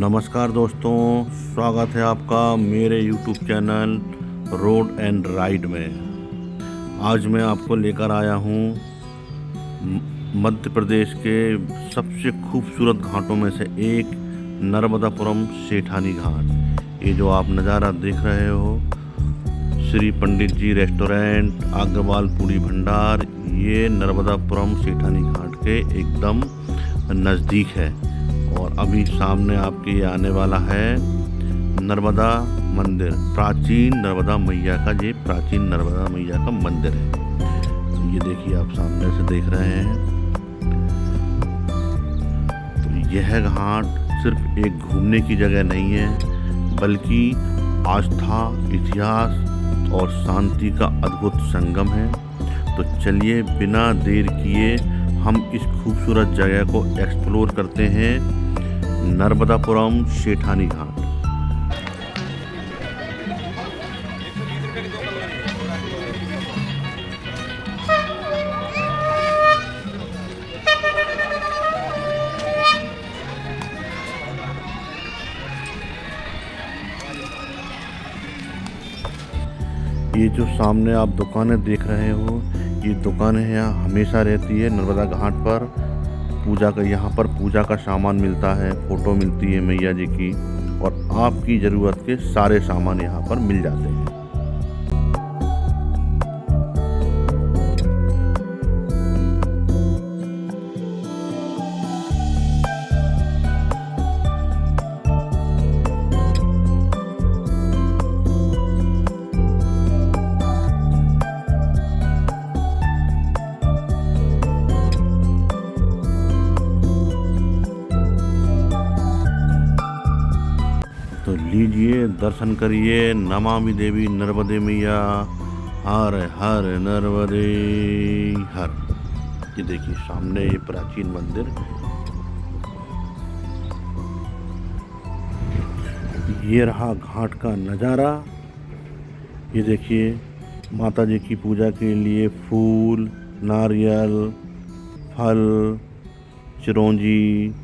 नमस्कार दोस्तों, स्वागत है आपका मेरे YouTube channel road and ride में। आज मैं आपको लेकर आया हूँ मध्य प्रदेश के सबसे खूबसूरत घाटों में से एक नर्मदापुरम सेठानी घाट। ये जो आप नज़ारा देख रहे हो, श्री पंडित जी रेस्टोरेंट, अग्रवाल पूड़ी भंडार, ये नर्मदापुरम सेठानी घाट के एकदम नज़दीक है। और अभी सामने आपके ये आने वाला है नर्मदा मंदिर, प्राचीन नर्मदा मैया का, ये प्राचीन नर्मदा मैया का मंदिर है। ये देखिए, आप सामने से देख रहे हैं। तो यह घाट सिर्फ एक घूमने की जगह नहीं है, बल्कि आस्था, इतिहास और शांति का अद्भुत संगम है। तो चलिए बिना देर किए हम इस खूबसूरत जगह को एक्सप्लोर करते हैं, नर्मदापुरम सेठानी घाट। ये जो सामने आप दुकानें देख रहे हो, ये दुकानें यहाँ हमेशा रहती है नर्मदा घाट पर। पूजा का, यहाँ पर पूजा का सामान मिलता है, फ़ोटो मिलती है मैया जी की, और आपकी ज़रूरत के सारे सामान यहाँ पर मिल जाते हैं। तो लीजिए, दर्शन करिए। नमामि देवी नर्मदे मैया, हर हर नर्मदे हर। ये देखिए सामने ये प्राचीन मंदिर, ये रहा घाट का नज़ारा। ये देखिए, माता जी की पूजा के लिए फूल, नारियल, फल, चिरौंजी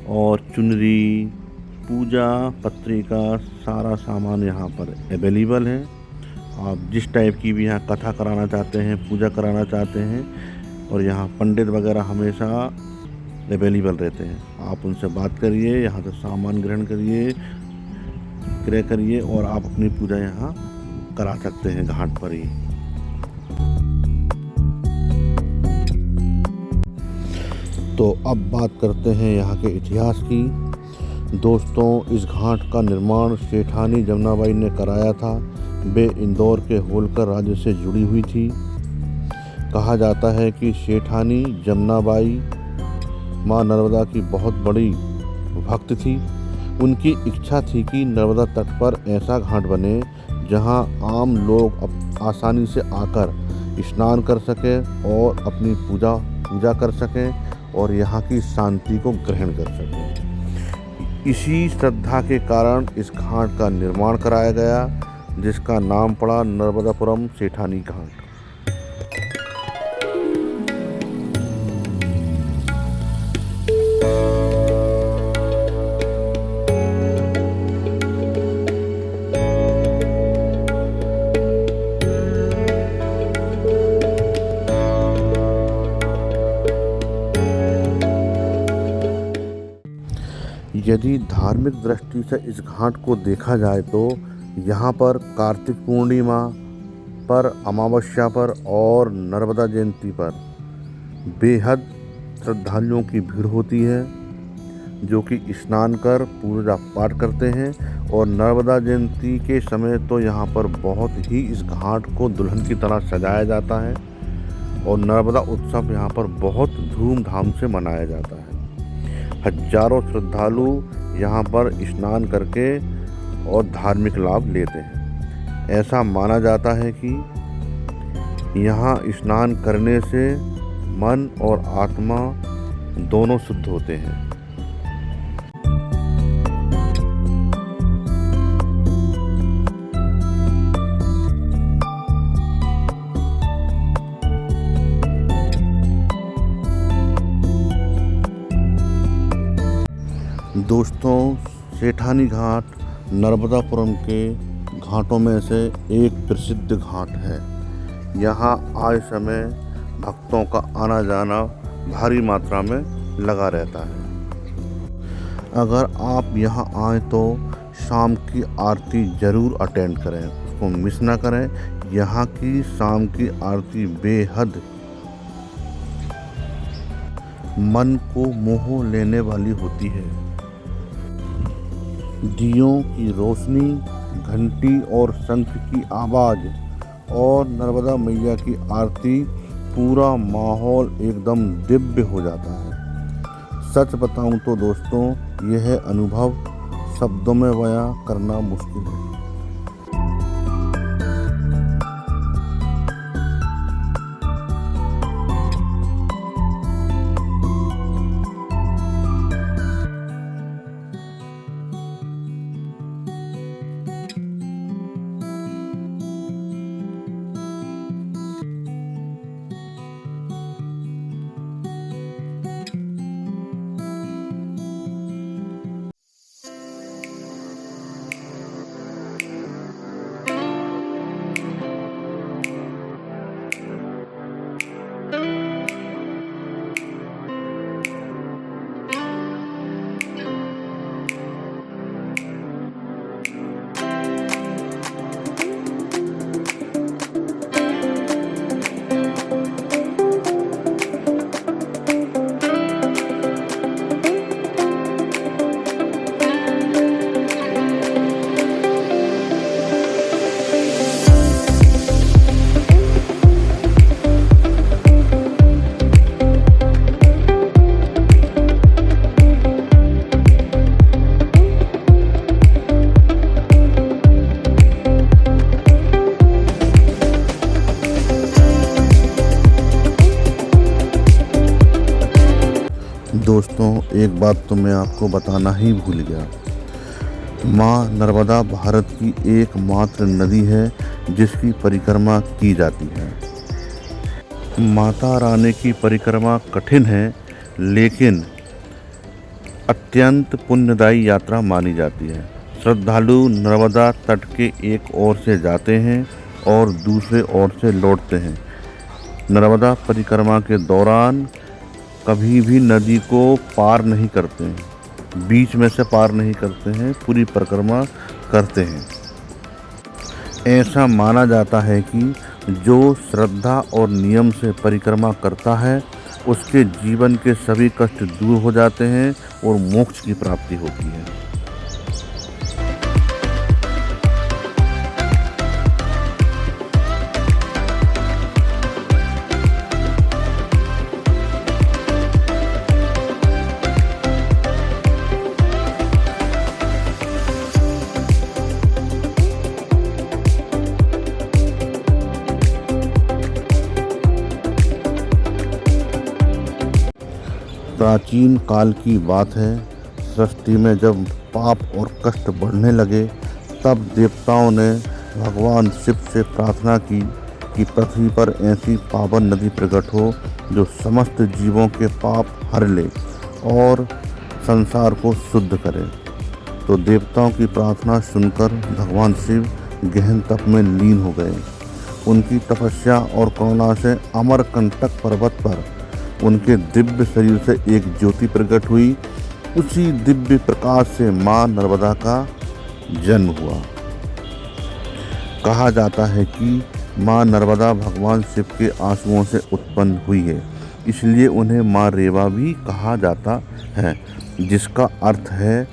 और चुनरी, पूजा पत्री का सारा सामान यहाँ पर अवेलेबल है। आप जिस टाइप की भी यहाँ कथा कराना चाहते हैं, पूजा कराना चाहते हैं, और यहाँ पंडित वगैरह हमेशा अवेलेबल रहते हैं। आप उनसे बात करिए, यहाँ से सामान ग्रहण करिए, क्रय करिए, और आप अपनी पूजा यहाँ करा सकते हैं घाट पर ही। तो अब बात करते हैं यहाँ के इतिहास की। दोस्तों, इस घाट का निर्माण सेठानी जमुनाबाई ने कराया था। वे इंदौर के होलकर राज्य से जुड़ी हुई थी। कहा जाता है कि सेठानी जमुनाबाई माँ नर्मदा की बहुत बड़ी भक्त थी। उनकी इच्छा थी कि नर्मदा तट पर ऐसा घाट बने जहां आम लोग आसानी से आकर स्नान कर सकें और अपनी पूजा कर सकें और यहाँ की शांति को ग्रहण कर सकें। इसी श्रद्धा के कारण इस घाट का निर्माण कराया गया, जिसका नाम पड़ा नर्मदापुरम सेठानी घाट। यदि धार्मिक दृष्टि से इस घाट को देखा जाए तो यहाँ पर कार्तिक पूर्णिमा पर, अमावस्या पर और नर्मदा जयंती पर बेहद श्रद्धालुओं की भीड़ होती है, जो कि स्नान कर पूजा पाठ करते हैं। और नर्मदा जयंती के समय तो यहाँ पर बहुत ही इस घाट को दुल्हन की तरह सजाया जाता है, और नर्मदा उत्सव यहाँ पर बहुत धूमधाम से मनाया जाता है। हजारों श्रद्धालु यहाँ पर स्नान करके और धार्मिक लाभ लेते हैं। ऐसा माना जाता है कि यहाँ स्नान करने से मन और आत्मा दोनों शुद्ध होते हैं। दोस्तों, सेठानी घाट नर्मदापुरम के घाटों में से एक प्रसिद्ध घाट है। यहाँ आए समय भक्तों का आना जाना भारी मात्रा में लगा रहता है। अगर आप यहाँ आए तो शाम की आरती ज़रूर अटेंड करें, उसको मिस ना करें। यहाँ की शाम की आरती बेहद मन को मोह लेने वाली होती है। दियों की रोशनी, घंटी और शंख की आवाज़ और नर्मदा मैया की आरती, पूरा माहौल एकदम दिव्य हो जाता है। सच बताऊं तो दोस्तों, यह अनुभव शब्दों में बयां करना मुश्किल है। दोस्तों, एक बात तो मैं आपको बताना ही भूल गया। माँ नर्मदा भारत की एकमात्र नदी है जिसकी परिक्रमा की जाती है। माता रानी की परिक्रमा कठिन है, लेकिन अत्यंत पुण्यदायी यात्रा मानी जाती है। श्रद्धालु नर्मदा तट के एक ओर से जाते हैं और दूसरे ओर से लौटते हैं। नर्मदा परिक्रमा के दौरान कभी भी नदी को पार नहीं करते हैं, बीच में से पार नहीं करते हैं, पूरी परिक्रमा करते हैं। ऐसा माना जाता है कि जो श्रद्धा और नियम से परिक्रमा करता है उसके जीवन के सभी कष्ट दूर हो जाते हैं और मोक्ष की प्राप्ति होती है। प्राचीन काल की बात है, सृष्टि में जब पाप और कष्ट बढ़ने लगे तब देवताओं ने भगवान शिव से प्रार्थना की कि पृथ्वी पर ऐसी पावन नदी प्रकट हो जो समस्त जीवों के पाप हर ले और संसार को शुद्ध करे। तो देवताओं की प्रार्थना सुनकर भगवान शिव गहन तप में लीन हो गए। उनकी तपस्या और करुणा से अमरकंटक पर्वत पर उनके दिव्य शरीर से एक ज्योति प्रकट हुई। उसी दिव्य प्रकाश से माँ नर्मदा का जन्म हुआ। कहा जाता है कि माँ नर्मदा भगवान शिव के आंसुओं से उत्पन्न हुई है, इसलिए उन्हें माँ रेवा भी कहा जाता है, जिसका अर्थ है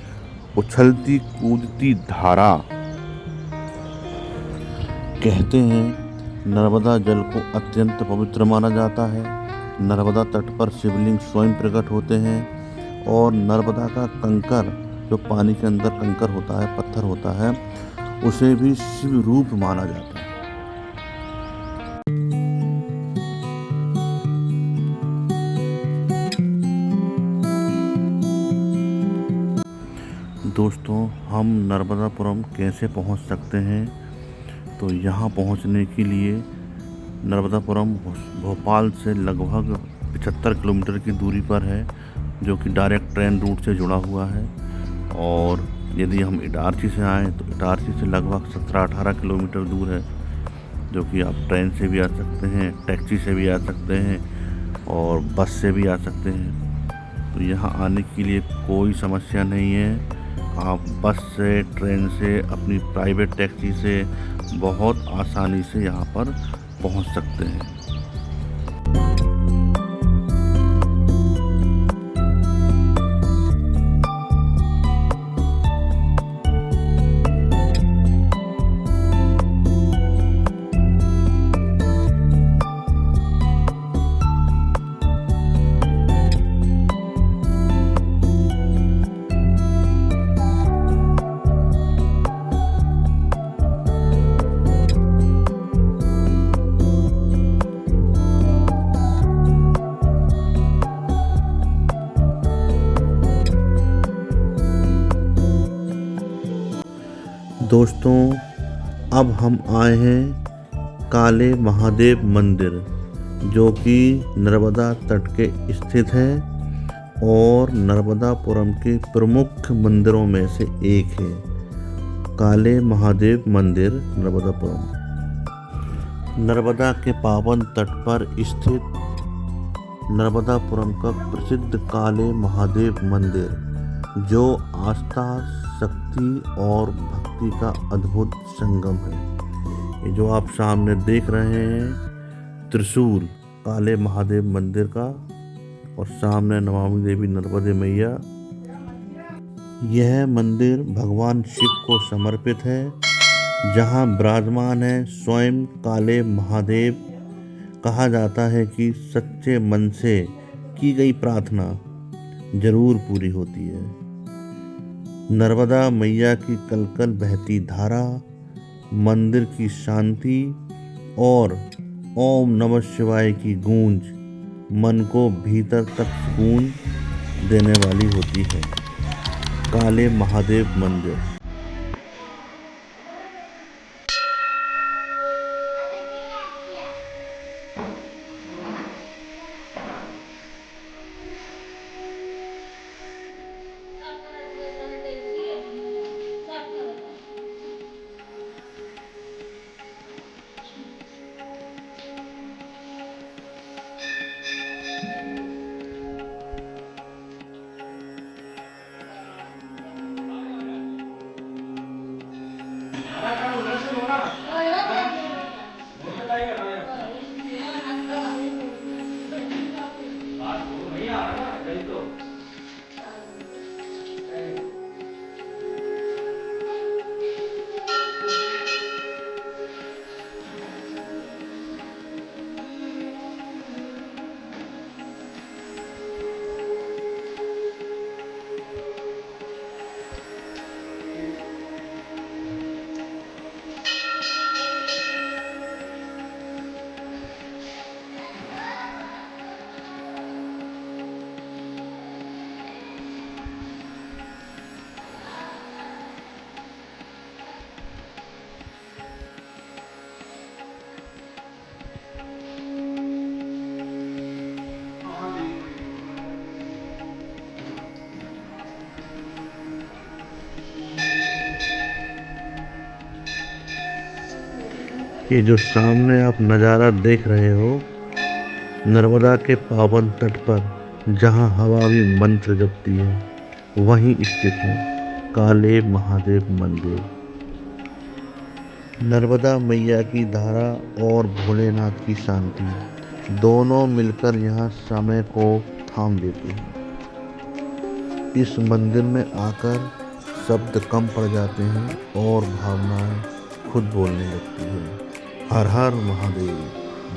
उछलती कूदती धारा। कहते हैं नर्मदा जल को अत्यंत पवित्र माना जाता है। नर्मदा तट पर शिवलिंग स्वयं प्रकट होते हैं और नर्मदा का कंकर, जो पानी के अंदर कंकर होता है, पत्थर होता है, उसे भी शिव रूप माना जाता है। दोस्तों, हम नर्मदापुरम कैसे पहुंच सकते हैं? तो यहाँ पहुंचने के लिए नर्मदापुरम भोपाल से लगभग 75 किलोमीटर की दूरी पर है, जो कि डायरेक्ट ट्रेन रूट से जुड़ा हुआ है। और यदि हम इटारसी से आएँ तो इटारसी से लगभग 17-18 किलोमीटर दूर है, जो कि आप ट्रेन से भी आ सकते हैं, टैक्सी से भी आ सकते हैं और बस से भी आ सकते हैं। तो यहाँ आने के लिए कोई समस्या नहीं है। आप बस से, ट्रेन से, अपनी प्राइवेट टैक्सी से बहुत आसानी से यहाँ पर पहुँच सकते हैं। दोस्तों, अब हम आए हैं काले महादेव मंदिर, जो कि नर्मदा तट के स्थित है और नर्मदापुरम के प्रमुख मंदिरों में से एक है। काले महादेव मंदिर नर्मदापुरम। नर्मदा के पावन तट पर स्थित नर्मदापुरम का प्रसिद्ध काले महादेव मंदिर, जो आस्था, शक्ति और भक्ति का अद्भुत संगम है। ये जो आप सामने देख रहे हैं त्रिशूल काले महादेव मंदिर का, और सामने नमामि देवी नर्मदे मैया। यह मंदिर भगवान शिव को समर्पित है, जहां विराजमान है स्वयं काले महादेव। कहा जाता है कि सच्चे मन से की गई प्रार्थना जरूर पूरी होती है। नर्मदा मैया की कलकल बहती धारा, मंदिर की शांति और ओम नमः शिवाय की गूंज मन को भीतर तक सुकून देने वाली होती है। काले महादेव मंदिर। ये जो सामने आप नज़ारा देख रहे हो, नर्मदा के पावन तट पर जहाँ हवा भी मंत्र जपती है, वहीं स्थित है काले महादेव मंदिर। नर्मदा मैया की धारा और भोलेनाथ की शांति दोनों मिलकर यहाँ समय को थाम देते हैं। इस मंदिर में आकर शब्द कम पड़ जाते हैं और भावनाएं खुद बोलने लगती है। हर हर महादेव,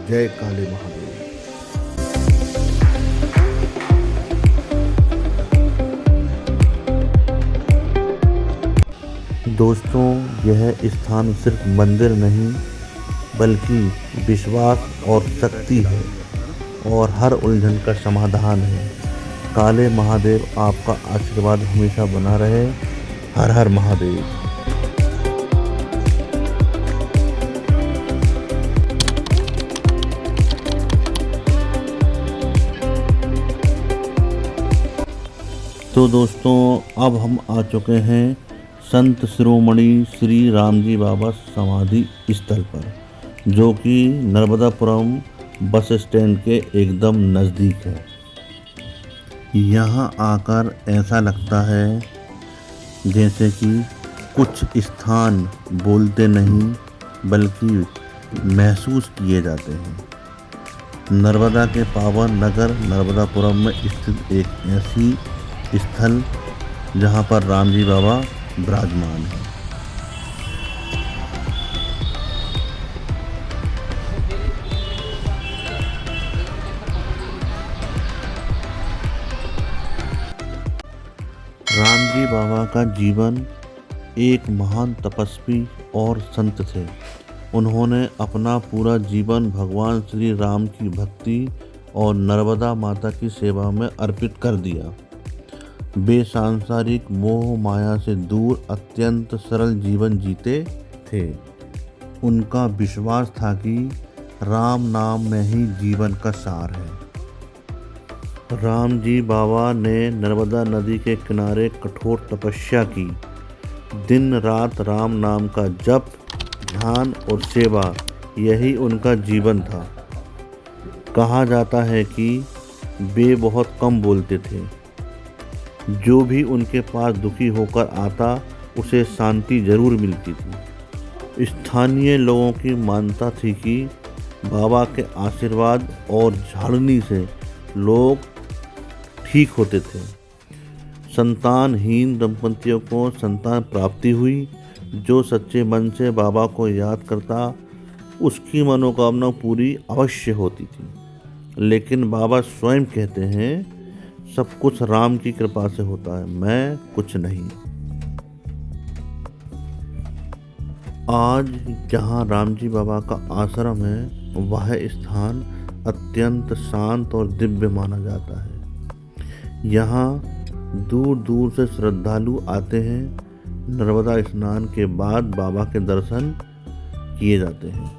जय काले महादेव। दोस्तों, यह स्थान सिर्फ मंदिर नहीं बल्कि विश्वास और शक्ति है और हर उलझन का समाधान है। काले महादेव आपका आशीर्वाद हमेशा बना रहे। हर हर महादेव। तो दोस्तों अब हम आ चुके हैं संत शिरोमणि श्री राम जी बाबा समाधि स्थल पर, जो कि नर्मदापुरम बस स्टैंड के एकदम नज़दीक है। यहाँ आकर ऐसा लगता है जैसे कि कुछ स्थान बोलते नहीं बल्कि महसूस किए जाते हैं। नर्मदा के पावन नगर नर्मदापुरम में स्थित एक ऐसी स्थल जहाँ पर राम जी बाबा विराजमान हैं। राम जी बाबा का जीवन एक महान तपस्वी और संत थे। उन्होंने अपना पूरा जीवन भगवान श्री राम की भक्ति और नर्मदा माता की सेवा में अर्पित कर दिया। वे सांसारिक मोह माया से दूर अत्यंत सरल जीवन जीते थे। उनका विश्वास था कि राम नाम में ही जीवन का सार है। राम जी बाबा ने नर्मदा नदी के किनारे कठोर तपस्या की। दिन रात राम नाम का जप, ध्यान और सेवा, यही उनका जीवन था। कहा जाता है कि वे बहुत कम बोलते थे। जो भी उनके पास दुखी होकर आता उसे शांति जरूर मिलती थी। स्थानीय लोगों की मान्यता थी कि बाबा के आशीर्वाद और झाड़नी से लोग ठीक होते थे। संतानहीन दंपतियों को संतान प्राप्ति हुई। जो सच्चे मन से बाबा को याद करता उसकी मनोकामना पूरी अवश्य होती थी। लेकिन बाबा स्वयं कहते हैं, सब कुछ राम की कृपा से होता है, मैं कुछ नहीं। आज जहाँ राम जी बाबा का आश्रम है वह स्थान अत्यंत शांत और दिव्य माना जाता है। यहाँ दूर दूर से श्रद्धालु आते हैं। नर्मदा स्नान के बाद बाबा के दर्शन किए जाते हैं।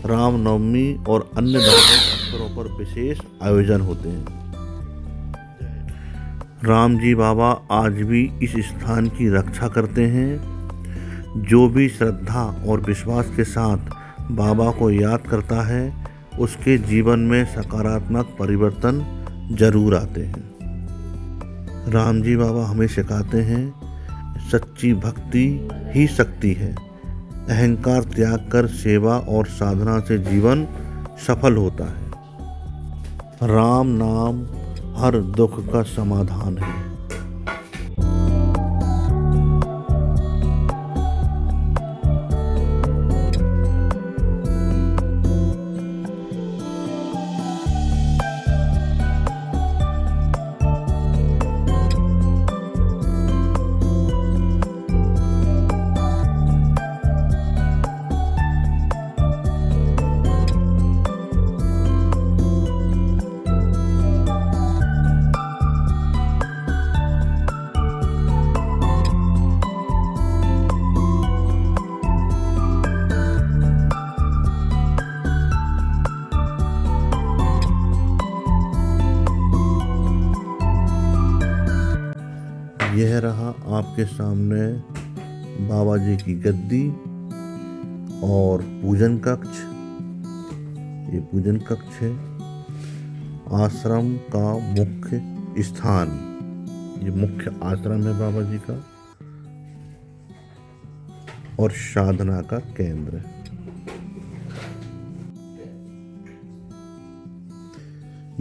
रामनवमी और अन्य धार्मिक अवसरों पर विशेष आयोजन होते हैं। राम जी बाबा आज भी इस स्थान की रक्षा करते हैं। जो भी श्रद्धा और विश्वास के साथ बाबा को याद करता है उसके जीवन में सकारात्मक परिवर्तन जरूर आते हैं। राम जी बाबा हमें सिखाते हैं, सच्ची भक्ति ही शक्ति है। अहंकार त्याग कर सेवा और साधना से जीवन सफल होता है। राम नाम हर दुख का समाधान है। यह रहा आपके सामने बाबा जी की गद्दी और पूजन कक्ष। ये पूजन कक्ष है। आश्रम का मुख्य स्थान, ये मुख्य आश्रम है बाबा जी का और साधना का केंद्र।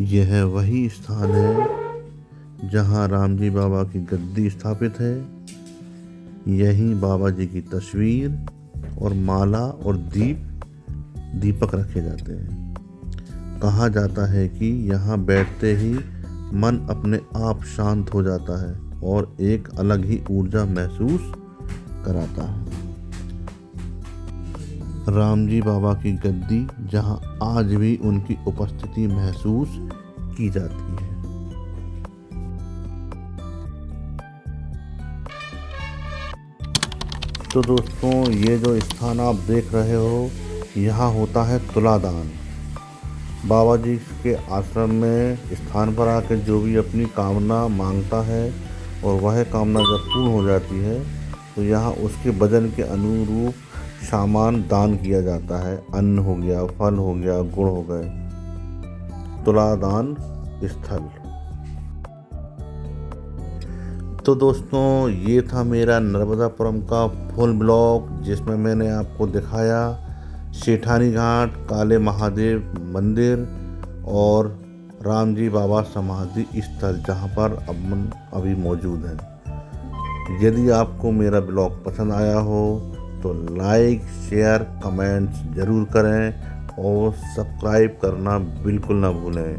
यह वही स्थान है जहाँ राम जी बाबा की गद्दी स्थापित है। यहीं बाबा जी की तस्वीर और माला और दीपक रखे जाते हैं। कहा जाता है कि यहाँ बैठते ही मन अपने आप शांत हो जाता है और एक अलग ही ऊर्जा महसूस कराता है। राम जी बाबा की गद्दी जहाँ आज भी उनकी उपस्थिति महसूस की जाती है। तो दोस्तों, ये जो स्थान आप देख रहे हो, यहाँ होता है तुलादान। बाबा जी के आश्रम में स्थान पर आकर जो भी अपनी कामना मांगता है और वह कामना जब पूर्ण हो जाती है तो यहाँ उसके वजन के अनुरूप सामान दान किया जाता है। अन्न हो गया, फल हो गया, गुड़ हो गए। तुलादान स्थल। तो दोस्तों, ये था मेरा नर्मदापुरम का फुल ब्लॉग, जिसमें मैंने आपको दिखाया सेठानी घाट, काले महादेव मंदिर और राम जी बाबा समाधि स्थल, जहाँ पर अभी मौजूद हैं। यदि आपको मेरा ब्लॉग पसंद आया हो तो लाइक, शेयर, कमेंट्स ज़रूर करें और सब्सक्राइब करना बिल्कुल ना भूलें।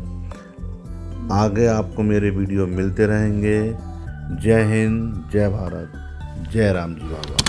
आगे आपको मेरे वीडियो मिलते रहेंगे। जय हिंद, जय भारत, जय राम जी बाबा।